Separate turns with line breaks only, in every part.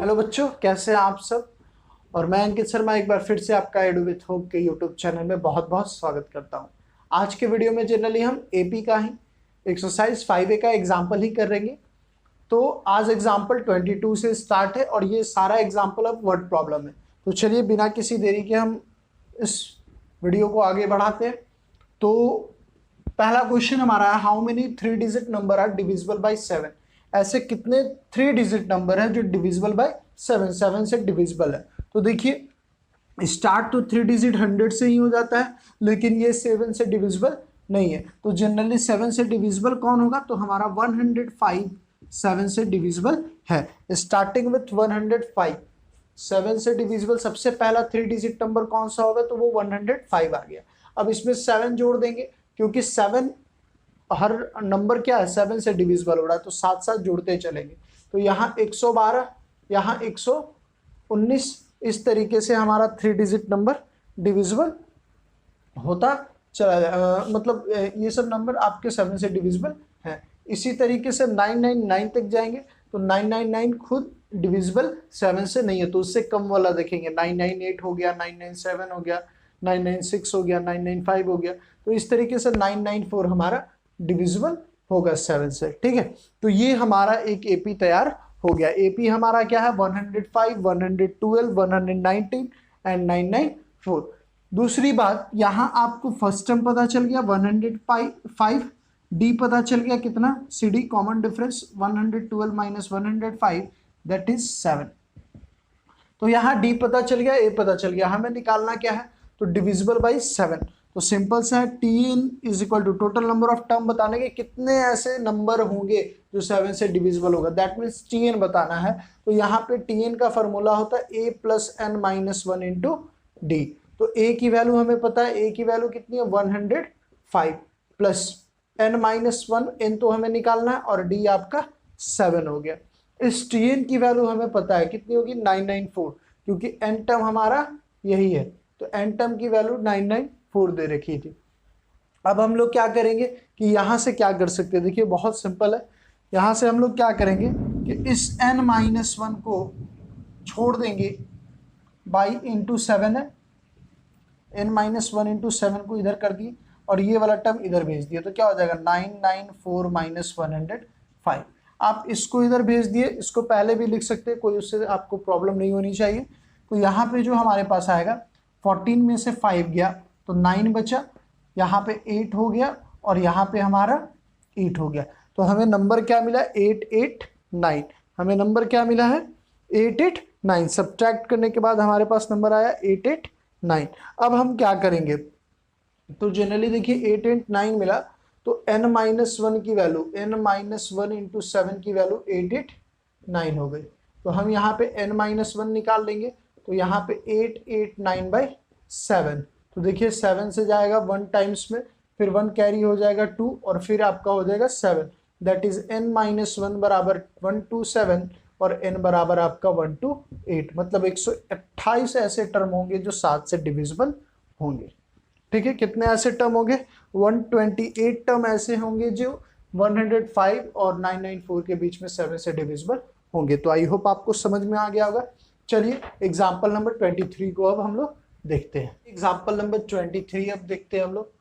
Hello बच्चों, कैसे हैं आप सब। और मैं अंकित शर्मा एक बार फिर से आपका एडू विथ होप के यूट्यूब चैनल में बहुत बहुत स्वागत करता हूं। आज के वीडियो में जनरली हम एपी का ही एक्सरसाइज 5A का एग्जाम्पल ही करेंगे। तो आज एग्जाम्पल 22 से स्टार्ट है और ये सारा एग्जाम्पल अब वर्ड प्रॉब्लम है। तो चलिए बिना किसी देरी के हम इस वीडियो को आगे बढ़ाते हैं। तो पहला क्वेश्चन हमारा है, how many 3 digit number are divisible by 7। ऐसे कितने 3 डिजिट नंबर है जो डिविजिबल बाय 7 से डिविजिबल है। तो देखिए स्टार्ट तो 3 डिजिट 100 से ही हो जाता है, लेकिन ये 7 से डिविजिबल नहीं है। तो जनरली 7 से डिविजिबल कौन होगा, तो हमारा 105 7 से डिविजिबल है। स्टार्टिंग विथ 105 7 से डिविजिबल सबसे पहला 3 डिजिट नंबर कौन सा होगा, तो वो 105 आ गया। अब इसमें 7 जोड़ देंगे क्योंकि 7 हर नंबर क्या है 7 से डिविजिबल हो रहा है, तो साथ साथ जुड़ते चलेंगे। तो यहाँ 112, यहाँ 119, इस तरीके से हमारा 3 डिजिट नंबर डिविजिबल होता चला जाए। मतलब ये सब नंबर आपके 7 से डिविजिबल है। इसी तरीके से 999 तक जाएंगे तो 999 खुद डिविजिबल 7 से नहीं है, तो उससे कम वाला देखेंगे। 998 हो गया, 997 हो गया, 996 हो गया, 995 हो गया। तो इस तरीके से 994 हमारा डिविजिबल होगा 7 से। ठीक है, तो ये हमारा एक एपी तैयार हो गया। एपी हमारा क्या है, 105, 112, 119 एंड 994। दूसरी बात, यहां आपको फर्स्ट टर्म पता चल गया 105, डी पता चल गया कितना, C D common difference 112 minus 105 that is 7। तो यहाँ डी पता चल गया, ए पता चल गया। हमें निकालना क्या है, तो डिविजिबल बाई 7। तो सिंपल सा है, T N is equal to total number of term बताने के कितने ऐसे नंबर होंगे जो 7 से डिविजिबल होगा, दैट मीन्स टी एन बताना है। तो यहाँ पे टी एन का फॉर्मूला होता है a plus N minus 1 into d. तो ए की वैल्यू हमें पता है, ए की वैल्यू कितनी है 105 प्लस एन माइनस 1, एन तो हमें निकालना है, और डी आपका 7 हो गया। इस टी एन की वैल्यू हमें पता है कितनी होगी 994, क्योंकि एन टर्म हमारा यही है। तो एन टर्म की वैल्यू 994 दे रखी थी। अब हम लोग क्या करेंगे कि यहां से क्या कर सकते हैं, देखिए बहुत सिंपल है। यहां से हम लोग क्या करेंगे कि इस n माइनस 1 को छोड़ देंगे बाई इंटू 7 है, n माइनस 1 इंटू 7 को इधर कर दिए और ये वाला टर्म इधर भेज दिया। तो क्या हो जाएगा 994 माइनस 105। आप इसको इधर भेज दिए, इसको पहले भी लिख सकते हैं, कोई उससे आपको प्रॉब्लम नहीं होनी चाहिए। तो यहाँ पे जो हमारे पास आएगा 14 में से 5 गया तो 9 बचा, यहाँ पे 8 हो गया और यहाँ पे हमारा 8 हो गया। तो हमें नंबर क्या मिला 889। हमें नंबर क्या मिला है 889। सब्ट्रैक्ट करने के बाद हमारे पास नंबर आया 889। अब हम क्या करेंगे, तो जनरली देखिए 889 मिला तो n माइनस 1 की वैल्यू n माइनस 1 इंटू 7 की वैल्यू 889 हो गई। तो हम यहाँ पे n माइनस 1 निकाल लेंगे, तो यहाँ पे 889 बाई 7। तो देखिए 7 से जाएगा 1 टाइम्स में, फिर 1 कैरी हो जाएगा 2 और फिर आपका हो जाएगा 7। दैट इज n माइनस 1 बराबर 127 और n बराबर आपका 128। मतलब 128 ऐसे टर्म होंगे जो 7 से डिविजिबल होंगे। ठीक है, कितने ऐसे टर्म होंगे 128 टर्म ऐसे होंगे जो 105 और 994 के बीच में 7 से डिविजिबल होंगे। तो आई होप आपको समझ में आ गया होगा। चलिए एग्जाम्पल नंबर 23 को अब हम लोग देखते हैं। एग्जाम्पल नंबर 23 अब देखते हैं हम लोग।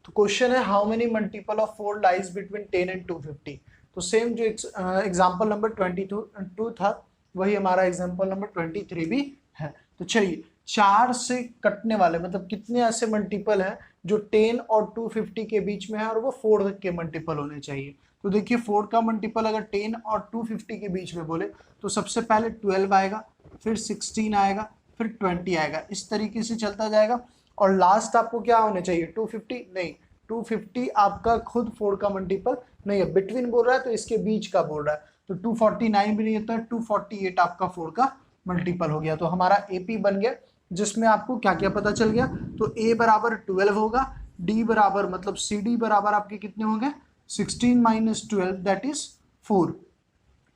तो क्वेश्चन है, how many multiple of 4 lies between 10 and 250। तो सेम जो एग्जाम्पल नंबर 22 था वही हमारा एग्जाम्पल नंबर 23 भी है। तो चलिए 4 से कटने वाले मतलब कितने ऐसे मल्टीपल हैं जो 10 और 250 के बीच में है और वो 4 के मल्टीपल होने चाहिए। तो देखिए 4 का मल्टीपल अगर 10 और 250 के बीच में बोले तो सबसे पहले 12 आएगा, फिर 16 आएगा, फिर 20 आएगा, इस तरीके से चलता जाएगा। और लास्ट आपको क्या होने चाहिए 250 नहीं, 250 आपका खुद 4 का मल्टीपल नहीं है, बिटवीन बोल रहा है तो इसके बीच का बोल रहा है। तो 249 भी नहीं होता, 248 आपका 4 का मल्टीपल हो गया। तो हमारा एपी बन गया, जिसमें आपको क्या क्या पता चल गया, तो ए बराबर 12 होगा, डी बराबर मतलब सी डी बराबर आपके कितने होंगे 16 माइनस 12 दैट इज 4।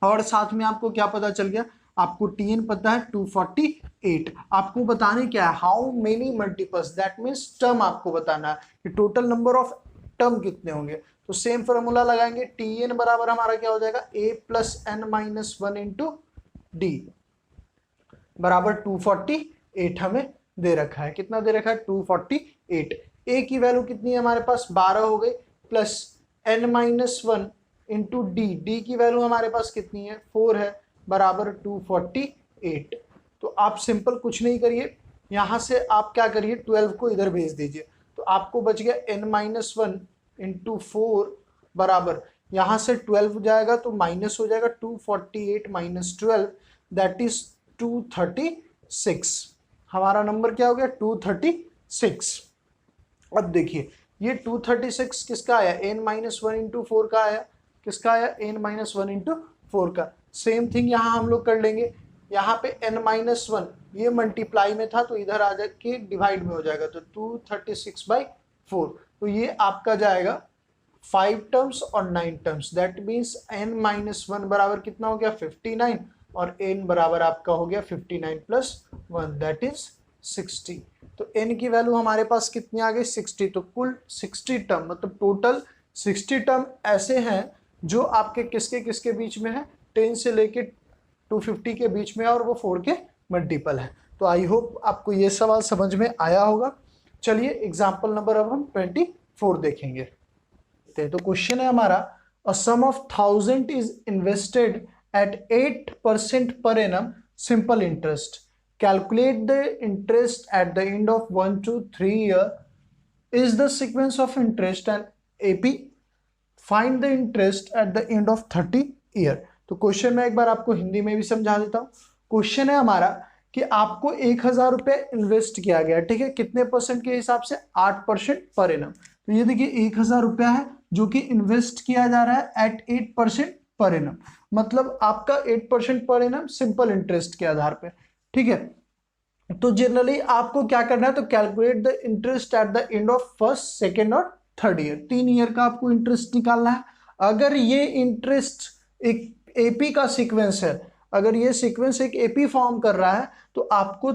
और साथ में आपको क्या पता चल गया, आपको टीएन पता है 248। आपको बताने क्या है how many multiples, that means term आपको बताना है कि टोटल नंबर ऑफ टर्म कितने होंगे। तो सेम फॉर्मूला लगाएंगे, टीएन बराबर हमारा क्या हो जाएगा a plus N minus 1 into d. बराबर 248 हमें दे रखा है। कितना दे रखा है? 248। ए की वैल्यू कितनी है हमारे पास? 12 हो गई, plus n-1 into D, D की वैल्यू हमारे पास कितनी है? 4 है, बराबर 248। तो आप सिंपल कुछ नहीं करिए, यहाँ से आप क्या करिए, 12 को इधर भेज दीजिए, तो आपको बच गया n-1 इंटू 4 बराबर, यहाँ से 12 जाएगा तो माइनस हो जाएगा 248 माइनस 12, दैट इज 236। हमारा नंबर क्या हो गया? 236। अब देखिए ये 236 किसका आया? n-1 इंटू 4 का आया। किसका आया? n-1 इंटू 4 का। सेम थिंग यहाँ हम लोग कर लेंगे, यहाँ पे n-1 ये मल्टीप्लाई में था तो इधर आ जाके डिवाइड में हो जाएगा, तो 236/4, तो ये आपका जाएगा 5 टर्म्स और 9 टर्म्स, दैट मीन्स n-1 बराबर कितना हो गया? 59, और n बराबर आपका हो गया 59 प्लस 1, दैट इज 60। तो n की वैल्यू हमारे पास कितनी आ गई? 60। तो कुल 60 टर्म, मतलब टोटल 60 टर्म ऐसे हैं जो आपके किसके किसके बीच में है? 10 से लेके 250 के बीच में है, और वो 4 के मल्टीपल है। तो आई होप आपको ये सवाल समझ में आया होगा। चलिए एग्जाम्पल नंबर अब हम 24 देखेंगे। तो क्वेश्चन है हमारा, a sum of 1000 is invested at 8% per annum simple interest. Calculate the interest at the end of 1 to 3 year. Is the sequence of interest and AP? Find the interest at the end of 30 year. तो question में एक बार आपको हिंदी में भी समझा देता हूँ। Question है हमारा कि आपको 1000 रुपये इन्वेस्ट किया गया, ठीक है, कितने परसेंट के हिसाब से? 8% पर एनम। तो ये देखिए 1000 रुपया है जो कि इन्वेस्ट किया जा रहा है एट 8% पर एनम, मतलब आपका 8% पर एनम सिंपल इंटरेस्ट के आधार पे, ठीक है। तो जनरली आपको क्या करना है? तो calculate the interest at the end of first, second और थर्ड ईयर, 3 ईयर का आपको इंटरेस्ट निकालना है। अगर ये इंटरेस्ट एक एपी का सीक्वेंस है, अगर ये सीक्वेंस एक एपी फॉर्म कर रहा है, तो आपको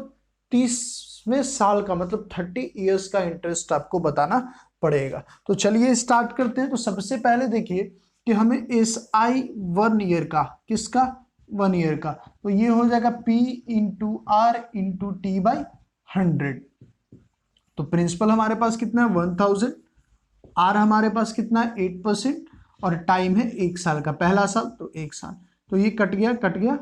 30वें साल का मतलब 30 ईयर्स का इंटरेस्ट आपको बताना पड़ेगा। तो चलिए स्टार्ट करते हैं। तो सबसे पहले देखिए कि हमें SI 1 ईयर का, किसका? 1 ईयर का, तो ये हो जाएगा P into R into T by 100। तो प्रिंसिपल हमारे पास कितना है? 1000, R हमारे पास कितना है? 8%, और टाइम है 1 साल का, पहला साल तो 1 साल, तो ये कट गया,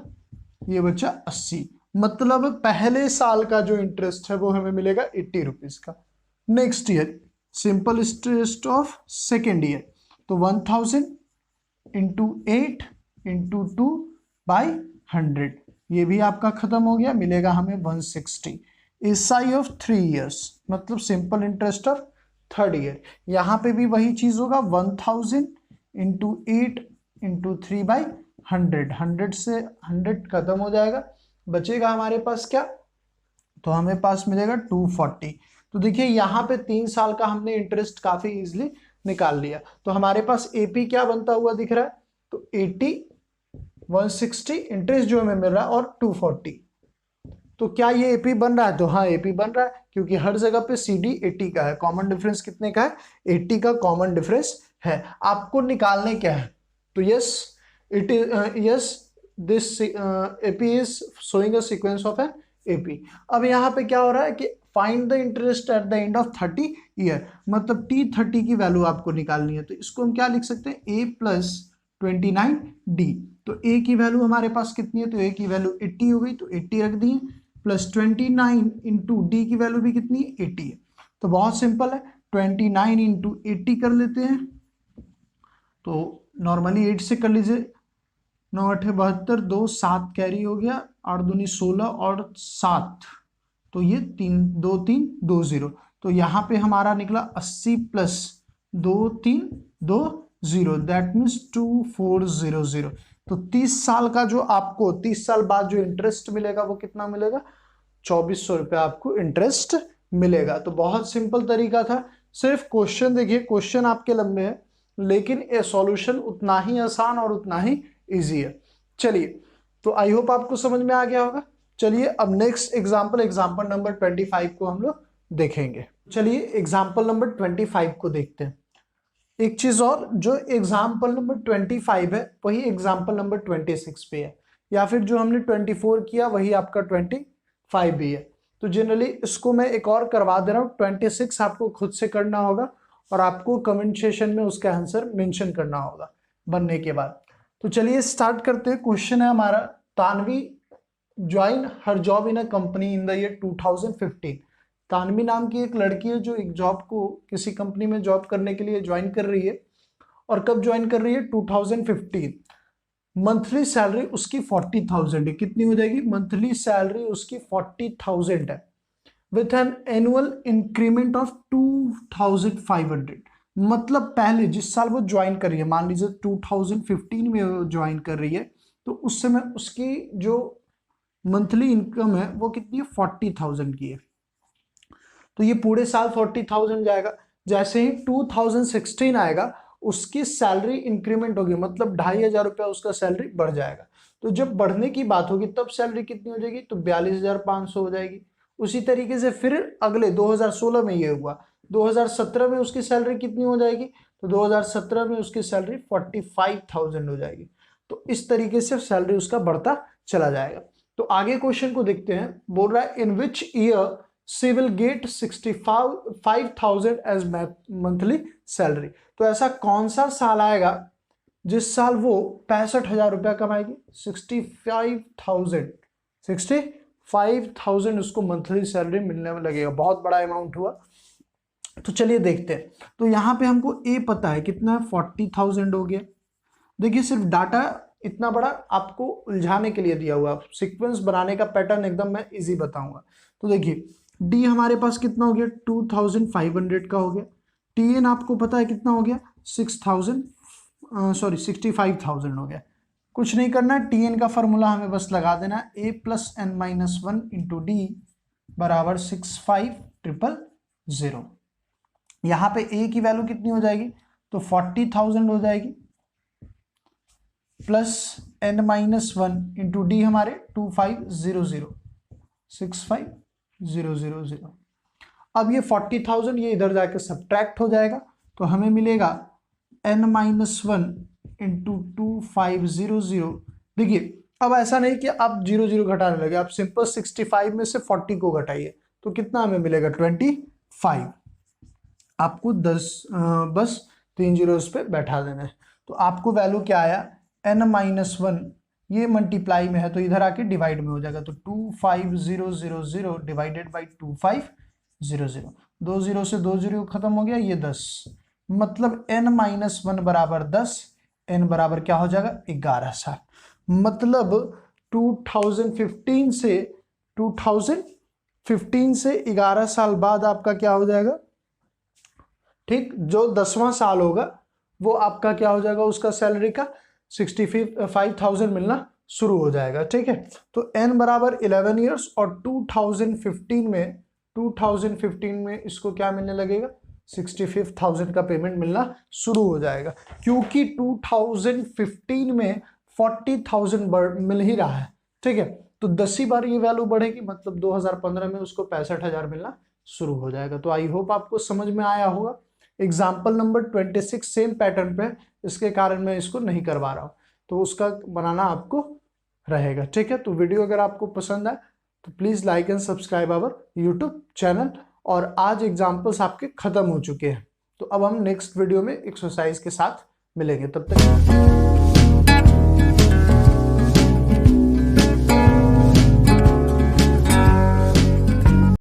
ये बचा 80, मतलब पहले साल का जो इंटरेस्ट है वो हमें मिलेगा 80 रुपीज का। Next year simple interest of second year, तो 1000 इंटू 8 इंटू 2 बाई 100, ये भी आपका खत्म हो गया, मिलेगा हमें 160। SI ऑफ 3 ईयर्स, मतलब simple interest of third year, यहाँ पे भी वही चीज होगा, 1000 इंटू 8 इंटू 3 बाई 100, 100 से 100 खत्म हो जाएगा, बचेगा हमारे पास क्या? तो हमें पास मिलेगा 240। तो देखिए यहाँ पे 3 साल का हमने इंटरेस्ट काफी इजीली निकाल लिया। तो हमारे पास एपी क्या बनता हुआ दिख रहा है? तो 80, 160 इंटरेस्ट जो हमें मिल रहा है, और 240। तो क्या ये एपी बन रहा है? तो हाँ एपी बन रहा है, क्योंकि हर जगह पे CD 80 का है, कॉमन डिफरेंस कितने का है? 80 का कॉमन डिफरेंस है। आपको निकालने क्या है? तो yes it is yes this AP is showing a sequence of an AP. अब यहाँ पे क्या हो रहा है कि find the interest at the end of 30 year, मतलब T30 की वैल्यू आपको निकालनी है। तो इसको हम क्या लिख सकते हैं? A plus 29D। तो A की वैल्यू हमारे पास कितनी है? तो A की वैल्यू 80 हो गई, तो 80 रख दी, प्लस 29 इंटू डी की वैल्यू भी कितनी है? 80 है। तो बहुत सिंपल है, 29 इंटू 80 कर लेते हैं, तो नॉर्मली 8 से कर लीजिए, 9 8 72, 2 7 कैरी हो गया, 8 दूनी 16 और 7, तो ये 3 2 3 2 0, तो यहाँ पे हमारा निकला 80 प्लस 2 3 2 0, दैट मीन्स 2400। तो 30 साल का जो आपको 30 साल बाद जो इंटरेस्ट मिलेगा वो कितना मिलेगा? 2400 रुपये आपको इंटरेस्ट मिलेगा। तो बहुत सिंपल तरीका था। सिर्फ क्वेश्चन देखिए, क्वेश्चन आपके लंबे हैं लेकिन ये सॉल्यूशन उतना ही आसान और उतना ही इजी है। चलिए, तो आई होप आपको समझ में आ गया होगा। चलिए अब नेक्स्ट एग्जाम्पल नंबर 25 को हम लोग देखेंगे। चलिए एग्जाम्पल नंबर 25 को देखते हैं। एक चीज और, जो एग्जाम्पल नंबर 25 है वही एग्जाम्पल नंबर 26 पे है, या फिर जो हमने 24 किया वही आपका 5 भी है। तो जनरली इसको मैं एक और करवा दे रहा हूँ, 26 आपको खुद से करना होगा और आपको कमेंट सेशन में उसका आंसर मेंशन करना होगा बनने के बाद। तो चलिए स्टार्ट करते हैं। क्वेश्चन है हमारा, Tanvi join her job in a company in the year 2015। Tanvi नाम की एक लड़की है जो एक जॉब को किसी कंपनी में जॉब करने के लिए ज्वाइन कर रही है। और कब ज्वाइन कर रही है? 2015। मंथली सैलरी उसकी 40,000 है। कितनी हो जाएगी? मंथली सैलरी उसकी 40,000 है with an annual increment of 2,500। मतलब पहले जिस साल वो ज्वाइन कर रही है, मान लीजिए 2015 में वो ज्वाइन कर रही है, तो उस समय उसकी जो मंथली इनकम है वो कितनी है? 40,000 की है। तो ये पूरे साल 40,000 जाएगा। जैसे ही 2016 आएगा उसकी सैलरी इंक्रीमेंट होगी, मतलब 2,500 रुपया उसका सैलरी बढ़ जाएगा। तो जब बढ़ने की बात होगी तब सैलरी कितनी हो जाएगी? तो 42,500 हो जाएगी। उसी तरीके से फिर अगले 2016 में ये हुआ, 2017 में उसकी सैलरी कितनी हो जाएगी? तो 2017 में उसकी सैलरी 45,000 हो जाएगी। तो इस तरीके से सैलरी उसका बढ़ता चला जाएगा। तो आगे क्वेश्चन को देखते हैं। बोल रहा है in which year she will get 65,000 as monthly salary. तो ऐसा कौन सा साल आएगा जिस साल वो 65,000 रुपया कमाएगी? 65,000 उसको मंथली सैलरी मिलने में लगेगा। बहुत बड़ा अमाउंट हुआ। तो चलिए देखते हैं। तो यहाँ पे हमको ए पता है कितना है, 40,000 हो गया। देखिए सिर्फ डाटा इतना बड़ा आपको उलझाने के लिए दिया हुआ, सीक्वेंस बनाने का पैटर्न एकदम मैं इजी बताऊंगा। तो देखिए डी हमारे पास कितना हो गया? 2,500 का हो गया। टी एन आपको पता है कितना हो गया? 65,000 हो गया। कुछ नहीं करना है, टी एन का फॉर्मूला हमें बस लगा देना है, a plus N minus 1 into d बराबर 65,000। यहाँ पे ए की वैल्यू कितनी हो जाएगी? तो 40,000 हो जाएगी, plus N minus 1 into D हमारे 2500 65,000। अब ये 40,000 ये इधर जाके सब्ट्रैक्ट हो जाएगा, तो हमें मिलेगा n माइनस 1 इंटू 2500। देखिए अब ऐसा नहीं कि आप 0 घटाने लगे, आप सिंपल 65 में से 40 को घटाइए तो कितना हमें मिलेगा? 25। आपको 10 बस 3 जीरो उस पर बैठा देना है। तो आपको वैल्यू क्या आया? n माइनस 1, ये मल्टीप्लाई में है तो इधर आके डिवाइड में हो जाएगा। तो 25,000 डिवाइडेड बाई 2500, 2 जीरो से 2 जीरो खत्म हो गया, ये 10। मतलब n माइनस 1 बराबर 10, n बराबर क्या हो जाएगा? 11 साल। मतलब 2015 से 11 साल बाद आपका क्या हो जाएगा? ठीक, जो 10वां साल होगा वो आपका क्या हो जाएगा? उसका सैलरी का 65,000 मिलना शुरू हो जाएगा। ठीक है, तो n बराबर 11 ईयर्स और 2015 में इसको क्या मिलने लगेगा? 65,000 का पेमेंट मिलना शुरू हो जाएगा, क्योंकि 2015 में 40,000 मिल ही रहा है। ठीक है, तो 10 बार ये वैल्यू बढ़ेगी, मतलब 2015 में उसको 65,000 मिलना शुरू हो जाएगा। तो आई होप आपको समझ में आया होगा। एग्जाम्पल नंबर 26 सेम पैटर्न पे, इसके कारण मैं इसको नहीं करवा रहा हूँ, तो उसका बनाना आपको रहेगा। ठीक है, तो वीडियो अगर आपको पसंद आए तो please like and subscribe our YouTube channel. और आज एग्जाम्पल्स आपके खत्म हो चुके हैं, तो अब हम नेक्स्ट वीडियो में एक्सरसाइज के साथ मिलेंगे। तब तक